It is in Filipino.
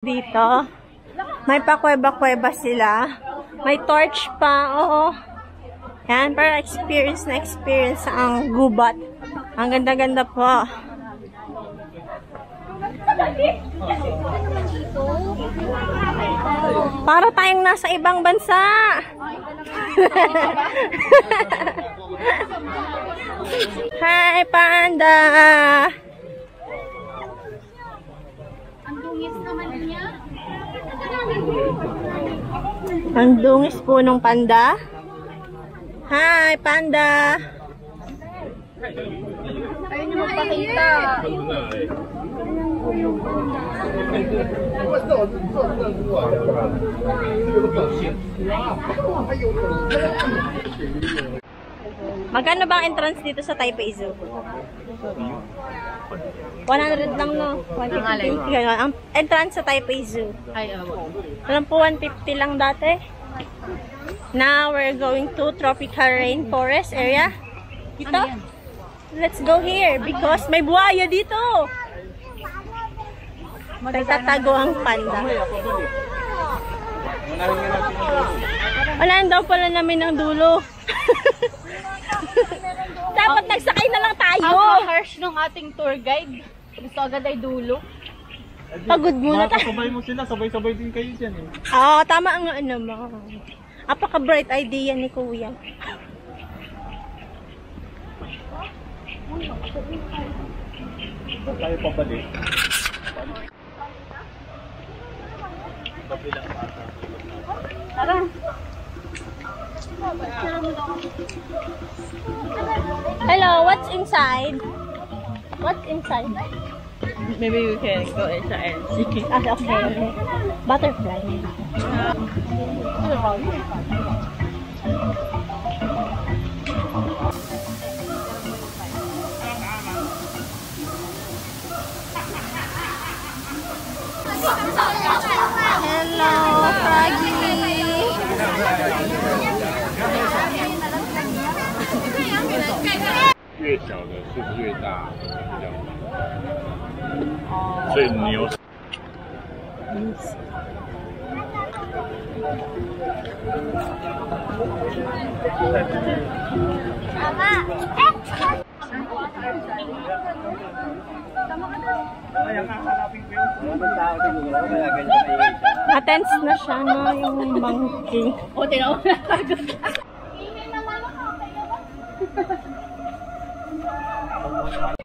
Dito, may pakweba-kweba sila. May torch pa, oo. Yan, para experience na experience ang gubat. Ang ganda-ganda po. Para tayong nasa ibang bansa. Hi, panda! Ang dungis po nung panda. Hi, panda! Ayun yung magpakita. Magkano ba ang entrance dito sa Taipei Zoo? 100 lang, no? 150. Ang entrance sa Taipei Zoo. Ay, Alam po, 150 lang dati. Now, we're going to tropical rainforest area. Dito? Let's go here because may buhaya dito. Nagtatago ang panda. Wala daw pala namin ng dulo. Dapat nagsakay na lang tayo. Ang harsh ng ating tour guide. Gusto agad ay dulo. Pagod muna tayo. Sabay mo sila, sabay-sabay din kayo dyan eh. Oo, tama ang ano mo. Apaka-bright idea ni Kuya. Tayo pabalik. Tara. Hello, what's inside? What's inside? Maybe we can go inside and see. Ah, okay. Butterfly. Hello, Froggy. 越小的是不是越大？所以牛。Matense na siya, no? Yung monkey. O, tinaw na.